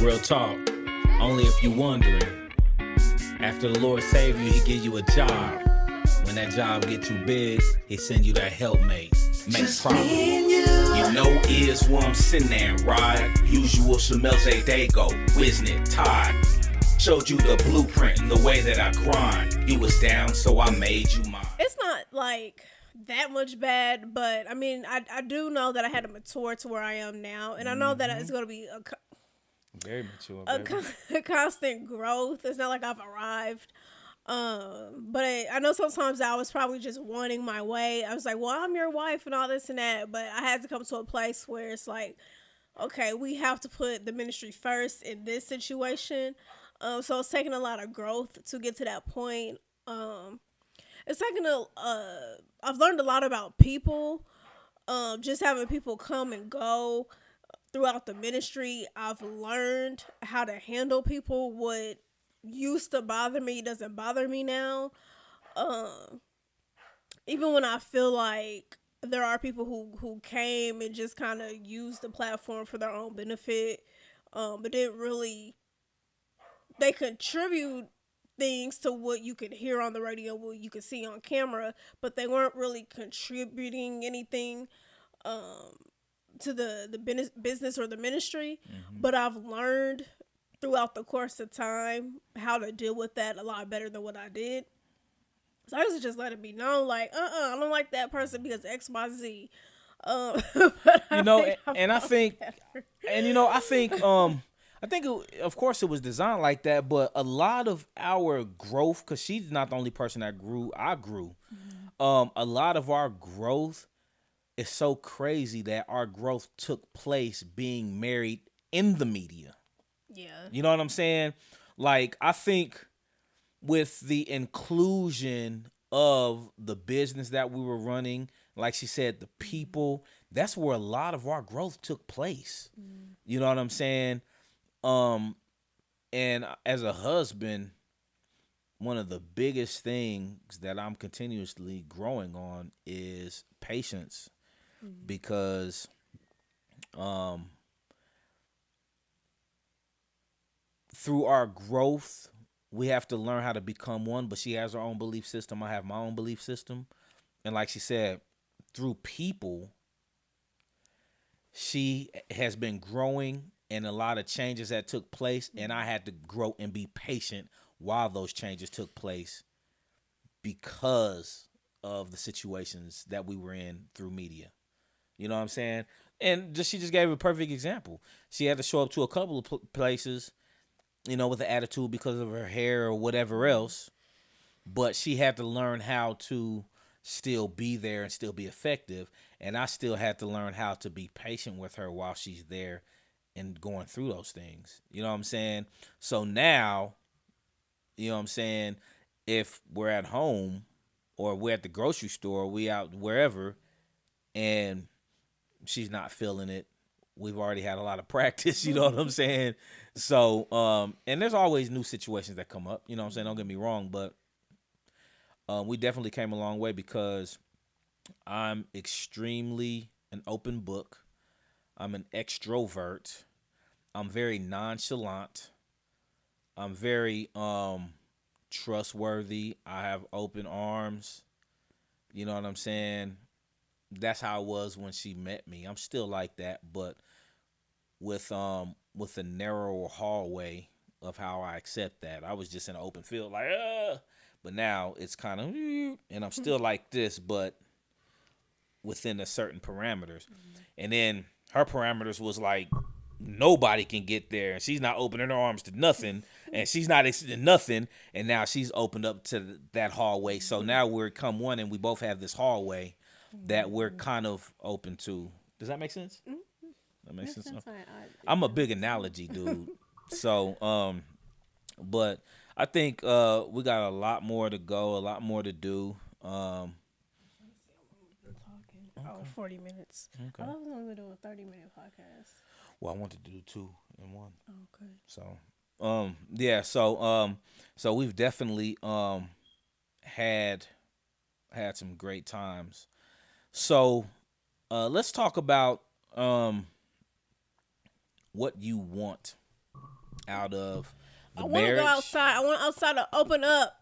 Real talk, only if you wondering. After the Lord save you, he give you a job. When that job get too big, he send you that helpmate. Make problem. You know is where I'm sitting there and ride. Usual Shamels a day go. Wisn't Todd. Showed you the blueprint and the way that I grind. You was down, so I made you mine. It's not like that much bad, but I mean, I do know that I had to mature to where I am now, and I know that it's going to be Very mature, a constant growth. It's not like I've arrived. But I know sometimes I was probably just wanting my way. I was like, well, I'm your wife and all this and that, but I had to come to a place where it's like, okay, we have to put the ministry first in this situation. So it's taking a lot of growth to get to that point. It's taking I've learned a lot about people. Just having people come and go throughout the ministry. I've learned how to handle people. What used to bother me doesn't bother me now. Even when I feel like there are people who came and just kind of used the platform for their own benefit, but didn't really, they contribute things to what you could hear on the radio, what you could see on camera, but they weren't really contributing anything to the business or the ministry. But I've learned throughout the course of time how to deal with that a lot better than what I did. So I used to just let it be known, like, I don't like that person because XYZ. I think of course it was designed like that, but a lot of our growth, because she's not the only person that grew, I grew. A lot of our growth is so crazy that our growth took place being married in the media. Yeah. You know what I'm saying? Like, I think with the inclusion of the business that we were running, like she said, the people, that's where a lot of our growth took place. You know what I'm saying? And as a husband, one of the biggest things that I'm continuously growing on is patience, because through our growth, we have to learn how to become one. But she has her own belief system. I have my own belief system. And like she said, through people, she has been growing and a lot of changes that took place. And I had to grow and be patient while those changes took place because of the situations that we were in through media. You know what I'm saying? And she just gave a perfect example. She had to show up to a couple of places, you know, with an attitude because of her hair or whatever else. But she had to learn how to still be there and still be effective. And I still had to learn how to be patient with her while she's there and going through those things. You know what I'm saying? So now, you know what I'm saying, if we're at home or we're at the grocery store, we out wherever, and she's not feeling it, we've already had a lot of practice, you know what I'm saying? So, and there's always new situations that come up, you know what I'm saying? Don't get me wrong, but we definitely came a long way because I'm extremely an open book. I'm an extrovert. I'm very nonchalant. I'm very trustworthy. I have open arms. You know what I'm saying? That's how I was when she met me. I'm still like that, but with a narrower hallway of how I accept that. I was just in an open field, like, but now it's kind of, and I'm still like this, but within a certain parameters. And then her parameters was like, nobody can get there, and she's not opening her arms to nothing, and she's not accepting nothing, and now she's opened up to that hallway. So now we're come one, and we both have this hallway that we're kind of open to. Does that make sense? That makes sense. I'm a big analogy dude. So, but I think we got a lot more to go, a lot more to do. 40 minutes. Okay. I thought we were only doing a 30-minute podcast. Well, I wanted to do 2 in 1. Okay. So, yeah. So we've definitely had some great times. So, let's talk about what you want out of the I want to marriage. go outside. I want outside to open up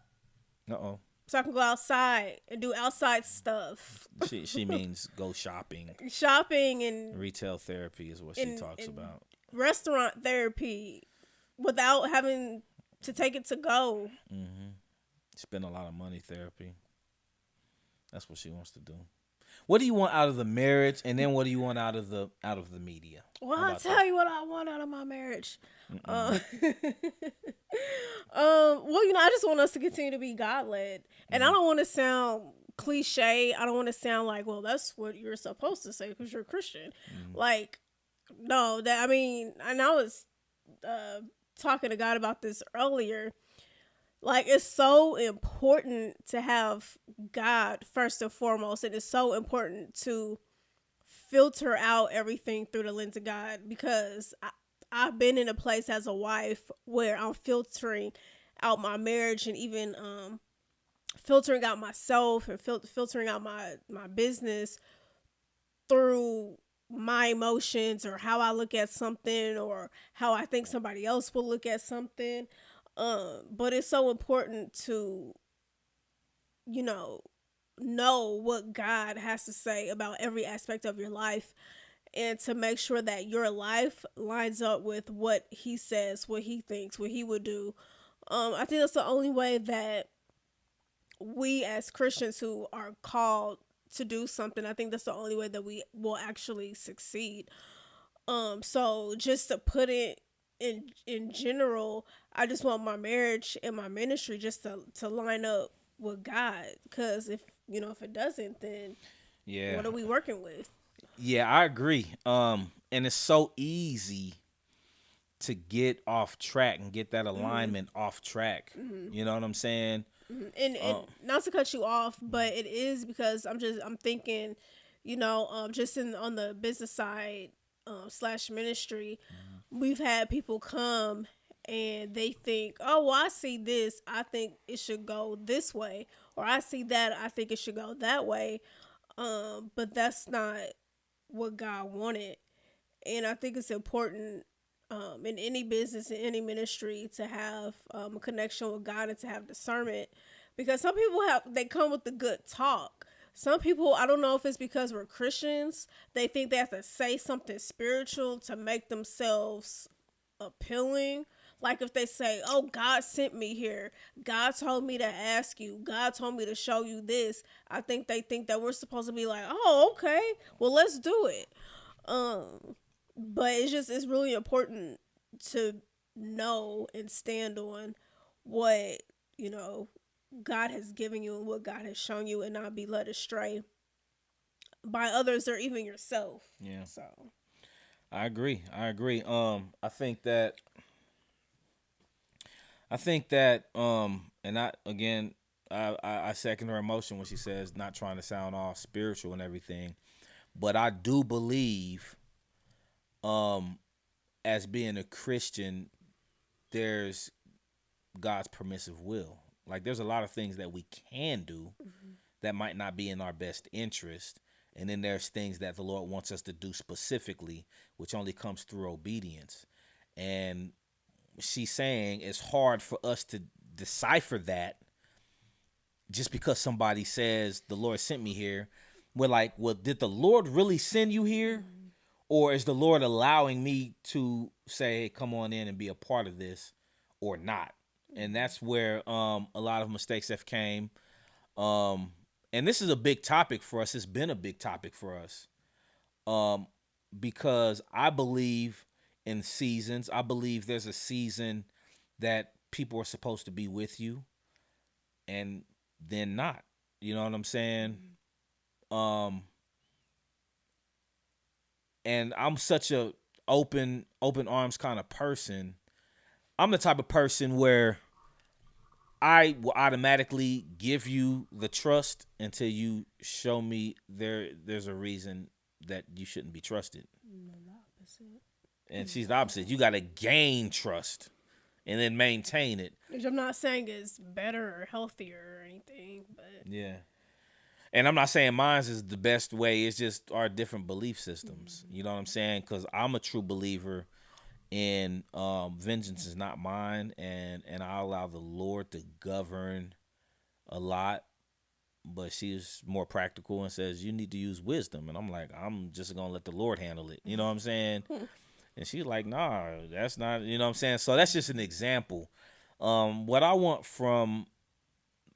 Uh-oh. so I can go outside and do outside stuff. She means go shopping. Shopping and Retail therapy is what she talks about. restaurant therapy without having to take it to go. Spend a lot of money therapy. That's what she wants to do. What do you want out of the marriage, and then what do you want out of the media? Well, How I'll about tell that? you what I want out of my marriage. Well, I just want us to continue to be God-led. And I don't want to sound cliche. I don't want to sound like, well, that's what you're supposed to say because you're a Christian. Like, no, and I was talking to God about this earlier. Like, it's so important to have God first and foremost. And it's so important to filter out everything through the lens of God, because I've been in a place as a wife where I'm filtering out my marriage and even filtering out myself and filtering out my business through my emotions or how I look at something or how I think somebody else will look at something. But it's so important to, know what God has to say about every aspect of your life, and to make sure that your life lines up with what he says, what he thinks, what he would do. I think that's the only way that we as Christians who are called to do something, I think that's the only way that we will actually succeed. So just to put it in general, I just want my marriage and my ministry just to line up with God, because if it doesn't, then what are we working with? Yeah, I agree. And it's so easy to get off track and get that alignment off track. You know what I'm saying? And not to cut you off, but it is because I'm thinking, just on the business side / ministry, we've had people come and they think, oh, well, I see this, I think it should go this way, or I see that, I think it should go that way. But that's not what God wanted. And I think it's important in any business, in any ministry, to have a connection with God and to have discernment, because some people they come with the good talk. Some people, I don't know if it's because we're Christians, they think they have to say something spiritual to make themselves appealing. Like if they say, oh, God sent me here, God told me to ask you, God told me to show you this, I think they think that we're supposed to be like, oh, okay, well, let's do it. But it's really important to know and stand on what, God has given you and what God has shown you, and not be led astray by others or even yourself. Yeah. So I agree. I think that and I second her emotion when she says not trying to sound all spiritual and everything, but I do believe as being a Christian, there's God's permissive will. Like, there's a lot of things that we can do that might not be in our best interest. And then there's things that the Lord wants us to do specifically, which only comes through obedience. And she's saying it's hard for us to decipher that just because somebody says the Lord sent me here. We're like, well, did the Lord really send you here? Or is the Lord allowing me to say, hey, come on in and be a part of this, or not? And that's where a lot of mistakes have came. And this is a big topic for us. It's been a big topic for us. Because I believe in seasons. I believe there's a season that people are supposed to be with you and then not. You know what I'm saying? And I'm such a open arms kind of person. I'm the type of person where I will automatically give you the trust until you show me there's a reason that you shouldn't be trusted. And she's the opposite. You got to gain trust and then maintain it. Which I'm not saying is better or healthier or anything, but yeah. And I'm not saying mine's is the best way. It's just our different belief systems. You know what I'm saying? Because I'm a true believer and vengeance is not mine, and I allow the Lord to govern a lot. But she's more practical and says you need to use wisdom, and I'm like, I'm just gonna let the Lord handle it. You know what I'm saying? And she's like, nah, that's not. You know what I'm saying? So that's just an example. What I want from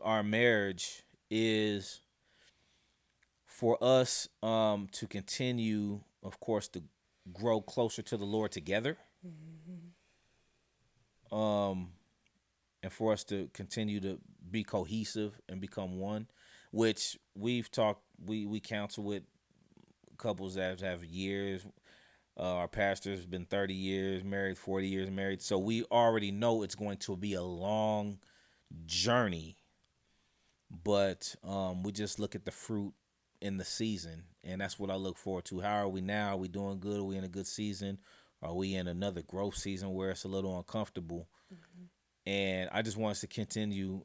our marriage is for us to continue, of course, to grow closer to the Lord together. And for us to continue to be cohesive and become one, which we've talked, we counsel with couples that have years. Our pastor's been 30 years married, 40 years married. So we already know it's going to be a long journey, but we just look at the fruit in the season, and that's what I look forward to. How are we now? Are we doing good? Are we in a good season? Are we in another growth season where it's a little uncomfortable? And I just want us to continue,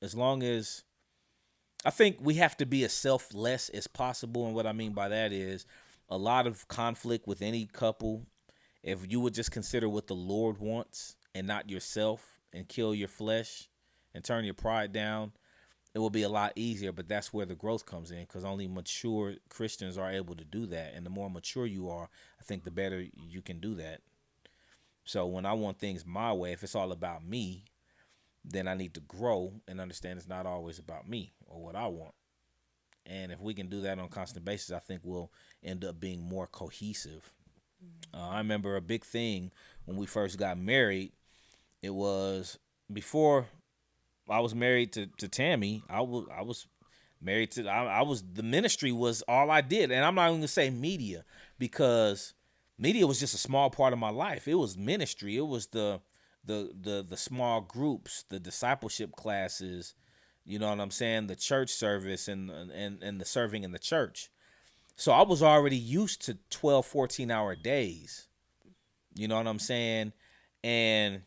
as long as I think we have to be as selfless as possible. And what I mean by that is a lot of conflict with any couple. If you would just consider what the Lord wants and not yourself, and kill your flesh and turn your pride down, it will be a lot easier. But that's where the growth comes in, because only mature Christians are able to do that. And the more mature you are, I think the better you can do that. So when I want things my way, if it's all about me, then I need to grow and understand it's not always about me or what I want. And if we can do that on a constant basis, I think we'll end up being more cohesive. I remember a big thing when we first got married. It was before I was married to Tammy. I was married to, the ministry was all I did. And I'm not even going to say media, because media was just a small part of my life. It was ministry. It was the small groups, the discipleship classes, you know what I'm saying, the church service and the serving in the church. So I was already used to 12, 14-hour days. You know what I'm saying? And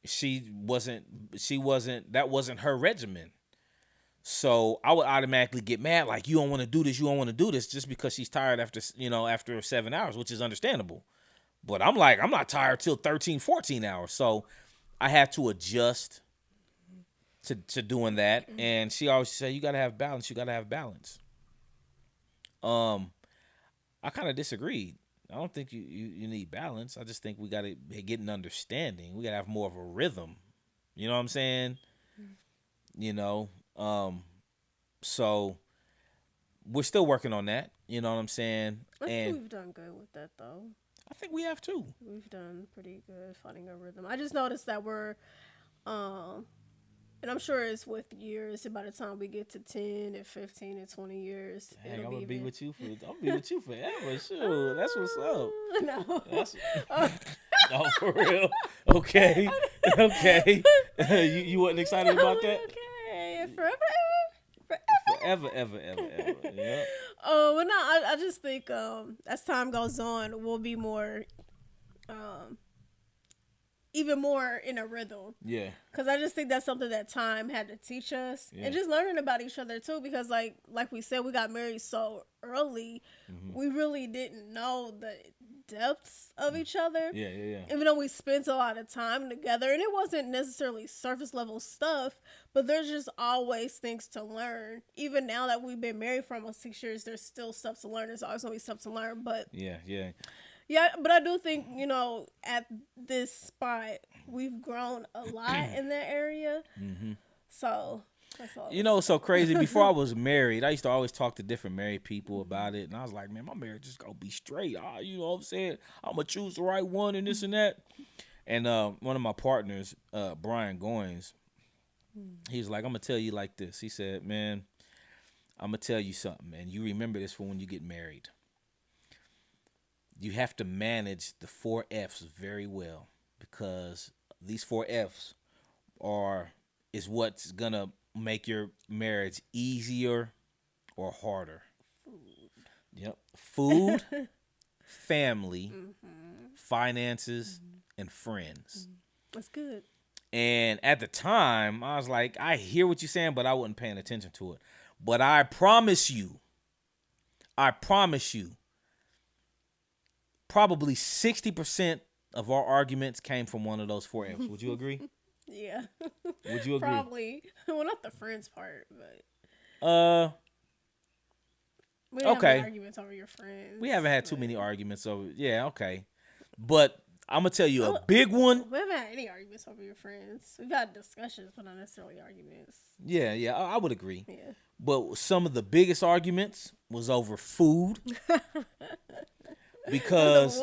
that wasn't her regimen. So I would automatically get mad, like, you don't want to do this, just because she's tired after 7 hours, which is understandable. But I'm like, I'm not tired till 13, 14 hours. So I had to adjust to doing that. And she always said, you got to have balance. I kind of disagreed. I don't think you need balance. I just think we got to get an understanding. We got to have more of a rhythm. You know what I'm saying? You know, so we're still working on that. You know what I'm saying? I think we've done good with that, though. I think we have too. We've done pretty good finding a rhythm. I just noticed that we're, and I'm sure it's with years. By the time we get to 10 and 15 and 20 years, Dang, it'll I'll be with you forever. Shoot, that's what's up. No. No, for real. Okay. You wasn't excited about that? Okay, forever. Forever. Yeah. But no, I just think as time goes on, we'll be more, even more in a rhythm. Yeah. Because I just think that's something that time had to teach us. Yeah. And just learning about each other, too. Because, like we said, we got married so early. Mm-hmm. We really didn't know the depths of each other. Yeah. Even though we spent a lot of time together. And it wasn't necessarily surface level stuff. But there's just always things to learn. Even now that we've been married for almost 6 years, there's still stuff to learn. There's always going to be stuff to learn. But yeah, but I do think, at this spot, we've grown a lot in that area. Mm-hmm. So, that's all. It's so crazy. Before I was married, I used to always talk to different married people about it. And I was like, man, my marriage just going to be straight. You know what I'm saying? I'm going to choose the right one and this and that. And one of my partners, Brian Goins, he was like, I'm going to tell you like this. He said, man, I'm going to tell you something, man. You remember this for when you get married. You have to manage the 4 F's very well, because these 4 F's is what's gonna make your marriage easier or harder. Food. Yep. Food, family, finances, and friends. That's good. And at the time, I was like, I hear what you're saying, but I wasn't paying attention to it. But I promise you, probably 60% of our arguments came from one of those 4 F's. Would you agree? Yeah. Would you agree? Probably. Well, not the friends part, but we didn't have any arguments over your friends. We haven't had too many arguments over. Yeah, okay. But I'm gonna tell you a big one. We haven't had any arguments over your friends. We've had discussions, but not necessarily arguments. Yeah, I would agree. Yeah. But some of the biggest arguments was over food. because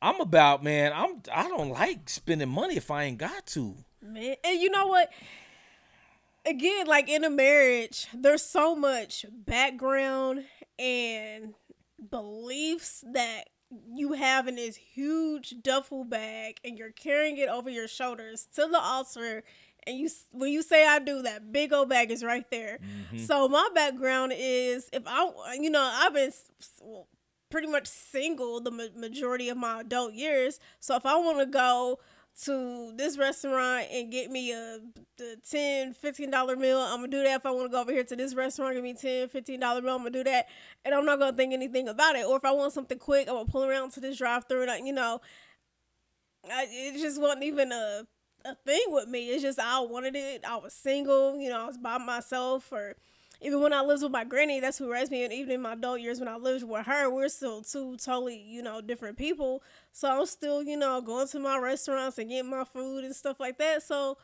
I'm about, man, I don't like spending money if I ain't got to. Man, and you know what? Again, like in a marriage, there's so much background and beliefs that you have in this huge duffel bag, and you're carrying it over your shoulders to the altar. And when you say I do, that big old bag is right there. Mm-hmm. So my background is, I've been pretty much single the majority of my adult years. So if I want to go to this restaurant and get me the $10, $15 meal, I'm going to do that. If I want to go over here to this restaurant, give me $10, $15 meal, I'm going to do that. And I'm not going to think anything about it. Or if I want something quick, I'm going to pull around to this drive-thru. And, it just wasn't even a thing with me. It's just I wanted it. I was single. I was by myself. Or even when I lived with my granny, that's who raised me. And even in my adult years when I lived with her, we're still two totally, different people. So I'm still, going to my restaurants and getting my food and stuff like that. So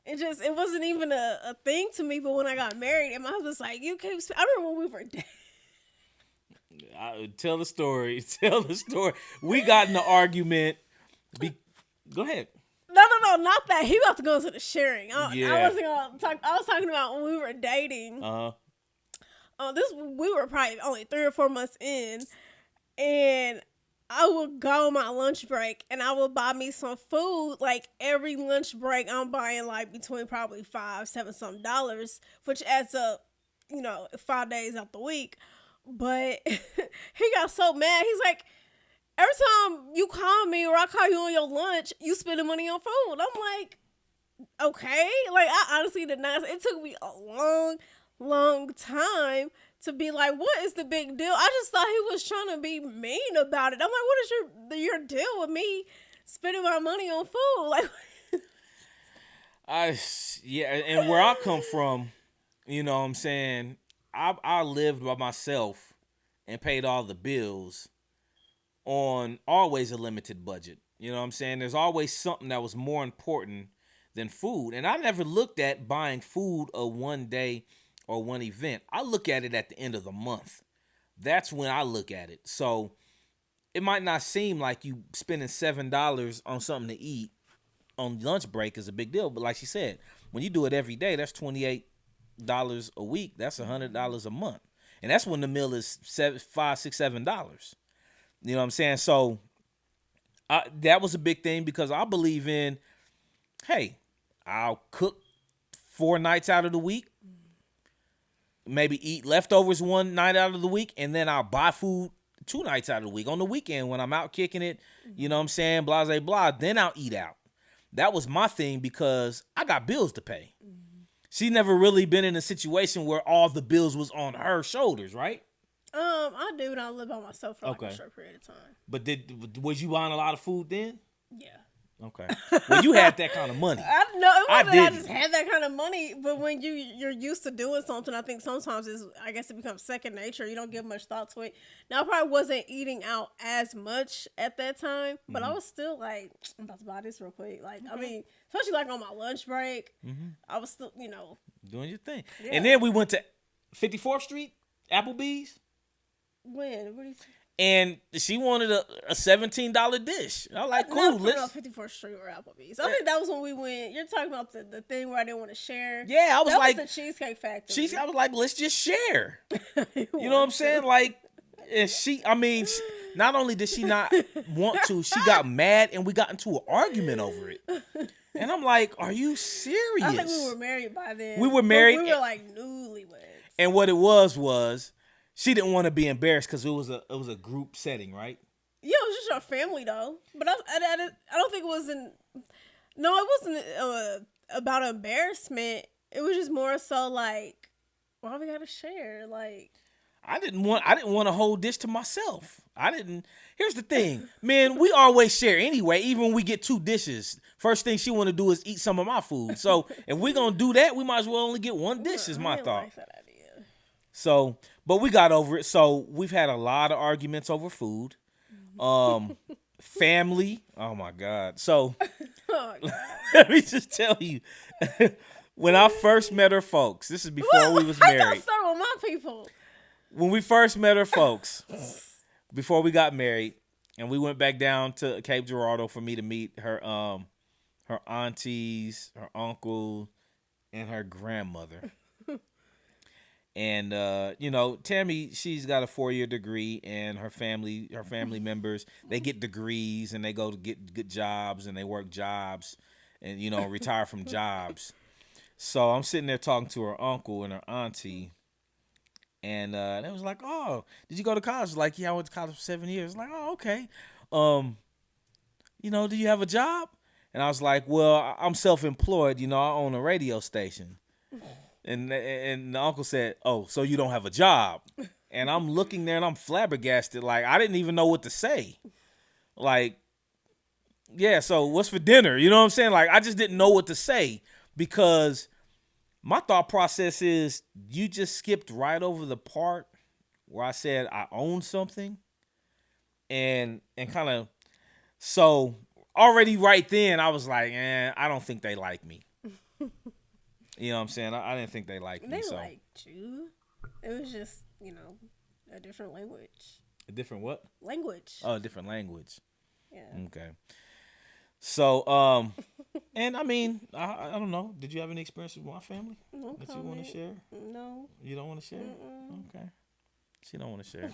it wasn't even a thing to me. But when I got married, and my husband's like, you can't. I remember when we were dating. Tell the story. We got in the argument. Go ahead. No, not that. He about to go into the sharing. I wasn't gonna talk. I was talking about when we were dating. We were probably only 3 or 4 months in, and I would go on my lunch break and I would buy me some food. Like every lunch break, I'm buying like between probably $5, $7 some dollars, which adds up, 5 days out the week. But he got so mad. He's like, every time you call me or I call you on your lunch, you spending money on food. I'm like, okay. Like, I honestly did not. It took me a long, long time to be like, what is the big deal? I just thought he was trying to be mean about it. I'm like, what is your deal with me spending my money on food? Like, and where I come from, you know what I'm saying, I lived by myself and paid all the bills on always a limited budget. You know what I'm saying? There's always something that was more important than food. And I never looked at buying food a one day or one event. I look at it at the end of the month. That's when I look at it. So it might not seem like you spending $7 on something to eat on lunch break is a big deal. But like she said, when you do it every day, that's $28 a week. That's $100 a month. And that's when the meal is $5, $6, $7. You know what I'm saying? So that was a big thing because I believe in, hey, I'll cook 4 nights out of the week, maybe eat leftovers 1 night out of the week, and then I'll buy food 2 nights out of the week. On the weekend when I'm out kicking it, you know what I'm saying, blah, blah, blah, then I'll eat out. That was my thing because I got bills to pay. She never really been in a situation where all the bills was on her shoulders, right? I do, and I live by myself for a short period of time. But was you buying a lot of food then? Yeah. Okay. Well, you had that kind of money. I just had that kind of money, but when you're used to doing something, I think sometimes it becomes second nature. You don't give much thought to it. Now, I probably wasn't eating out as much at that time, but I was still like, I'm about to buy this real quick. Like, I mean, especially like on my lunch break, I was still, doing your thing. Yeah. And then we went to 54th Street, Applebee's. When? What do you say? And she wanted a $17 dish. I was like, cool. Let's 54th Street or Applebee's. I think that was when we went. You're talking about the thing where I didn't want to share. Yeah, I was that like, was the Cheesecake Factory. I was like, let's just share. You know what I'm saying? Like, and not only did she not want to, she got mad and we got into an argument over it. And I'm like, are you serious? I think we were married by then. We were married. We were like newlyweds. And what it was she didn't want to be embarrassed because it was a group setting, right? Yeah, it was just our family though. But I don't think it was it wasn't about embarrassment. It was just more so like, why we gotta share? Like, I didn't want a whole dish to myself. Here's the thing, man, we always share anyway, even when we get 2 dishes. First thing she want to do is eat some of my food. So if we're going to do that, we might as well only get 1 dish is my thought. Like that idea. So, but we got over it. So we've had a lot of arguments over food. Family. Oh my God. So Oh, God. let me just tell you, when I first met her folks, this is before we was married. Don't start with my people. When we first met her folks, before we got married, and we went back down to Cape Girardeau for me to meet her aunties, her uncle, and her grandmother. And Tammy, she's got a 4-year degree, and her family members, they get degrees and they go to get good jobs and they work jobs and retire from jobs. So I'm sitting there talking to her uncle and her auntie. And they was like, "Oh, did you go to college?" Like, "Yeah, I went to college for 7 years." Like, "Oh, okay. Do you have a job?" And I was like, "Well, I'm self-employed. I own a radio station." And the uncle said, "Oh, so you don't have a job?" And I'm looking there and I'm flabbergasted. Like, I didn't even know what to say. Like, yeah, so what's for dinner? You know what I'm saying? Like, I just didn't know what to say because my thought process is you just skipped right over the part where I said I own something and kind of, so already right then I was like, I don't think they like me. You know what I'm saying? I didn't think they liked me. They liked you. It was just, a different language. A different what? Language. Oh, a different language. Yeah. Okay. So, and I mean, I don't know. Did you have any experience with my family that you want to share? No. You don't want to share? Mm-mm. Okay. She don't want to share.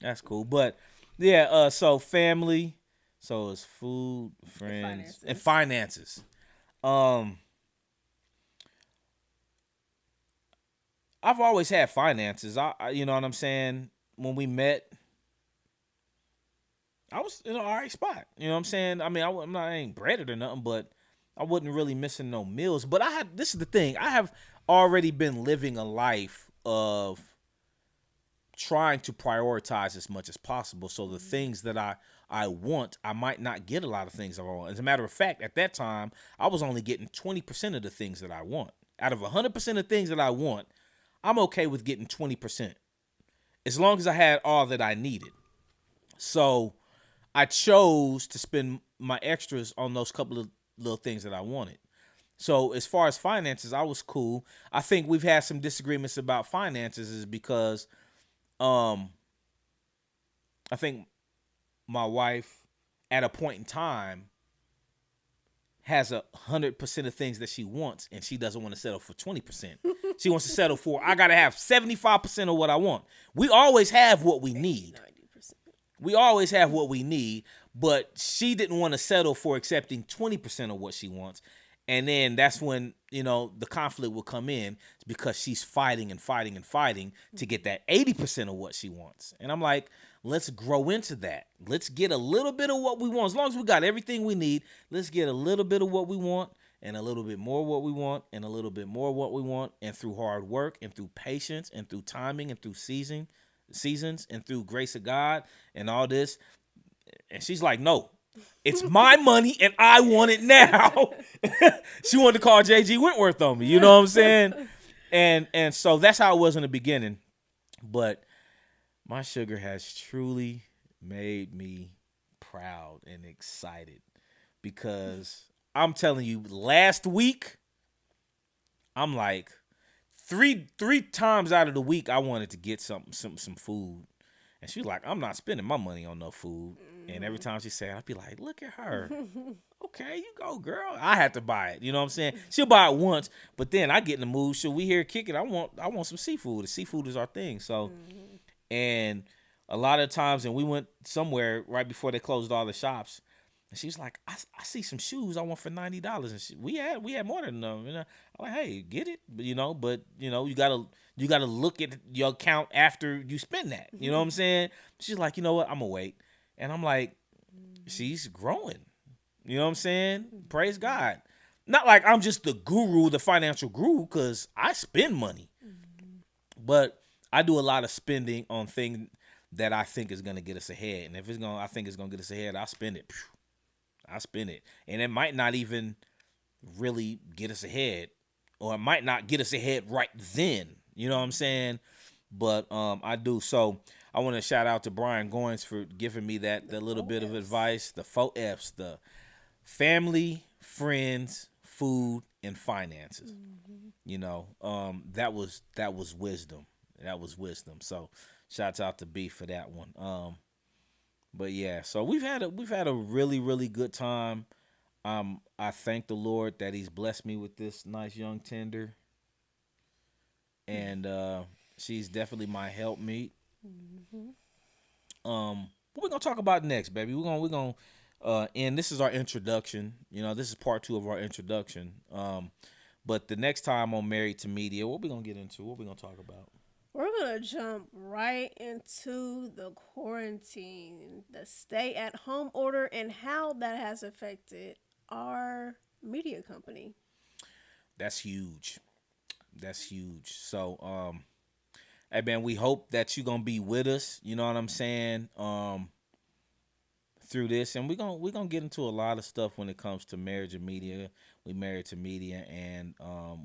That's cool. But yeah, so family, so it's food, friends, and finances. I've always had finances. I you know what I'm saying? When we met, I was in an all right spot. You know what I'm saying? I mean, I ain't breaded or nothing, but I wasn't really missing no meals. But this is the thing. I have already been living a life of trying to prioritize as much as possible. So the things that I want, I might not get a lot of things I want. As a matter of fact, at that time, I was only getting 20% of the things that I want. Out of 100% of things that I want, I'm okay with getting 20%. As long as I had all that I needed. So I chose to spend my extras on those couple of little things that I wanted. So as far as finances, I was cool. I think we've had some disagreements about finances is because I think my wife at a point in time has 100% of things that she wants, and she doesn't want to settle for 20%. She wants to settle for, I got to have 75% of what I want. We always have what we need. 90%. We always have what we need, but she didn't want to settle for accepting 20% of what she wants. And then that's when, the conflict will come in because she's fighting and fighting and fighting to get that 80% of what she wants. And I'm like, let's grow into that. Let's get a little bit of what we want. As long as we got everything we need, let's get a little bit of what we want and a little bit more of what we want and a little bit more of what we want. And through hard work and through patience and through timing and through seasons and through grace of God and all this. And she's like, no. It's my money and I want it now. She wanted to call JG Wentworth on me. You know what I'm saying? And so that's how it was in the beginning. But my sugar has truly made me proud and excited because I'm telling you, last week, I'm like three times out of the week, I wanted to get some food. And she's like, I'm not spending my money on no food. And every time she said, I'd be like, look at her. Okay, you go, girl. I had to buy it. You know what I'm saying? She'll buy it once, but then I get in the mood. Should we here kick it? I want some seafood. The seafood is our thing. So, and a lot of times, and we went somewhere right before they closed all the shops. And she was like, I see some shoes I want for $90. And we had more than them. I'm like, hey, get it. But you gotta look at your account after you spend that. You know what I'm saying? She's like, you know what? I'm gonna wait. And I'm like, she's growing. You know what I'm saying? Praise God. Not like I'm just the financial guru, because I spend money. But I do a lot of spending on things that I think is gonna get us ahead. And if I think it's gonna get us ahead, I'll spend it. I spend it, and it might not even really get us ahead, or it might not get us ahead right then. You know what I'm saying? But I do. So I want to shout out to Brian Goins for giving me that little bit of advice. The 4 F's: the family, friends, food, and finances. Mm-hmm. You know, that was wisdom. That was wisdom. So shouts out to B for that one. But yeah, so we've had a really, really good time. I thank the Lord that He's blessed me with this nice young tender, and she's definitely my helpmeet. Mm-hmm. What we gonna talk about next, baby? We're gonna and this is our introduction. You know, this is part 2 of our introduction. But the next time on Married to Media, what we gonna get into? What we gonna talk about? We're going to jump right into the quarantine, the stay-at-home order, and how that has affected our media company. That's huge. So, hey, man, we hope that you're going to be with us, you know what I'm saying, through this. And we're gonna get into a lot of stuff when it comes to marriage and media. We Married to Media, and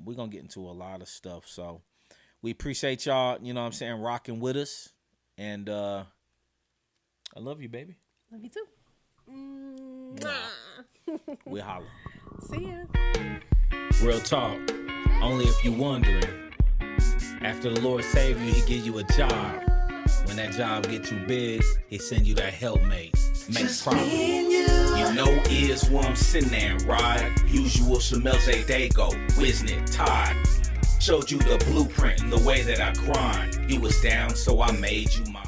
we're going to get into a lot of stuff. So, we appreciate y'all, you know what I'm saying, rocking with us. And I love you, baby. Love you too. We'll holler. See ya. Real talk. Only if you wondering. After the Lord save you, He give you a job. When that job get too big, He send you that helpmate. Make problems. You know is where I'm sitting there and ride. Usual smells a day go. Wisnit, Todd. Showed you the blueprint and the way that I grind. You was down, so I made you mine.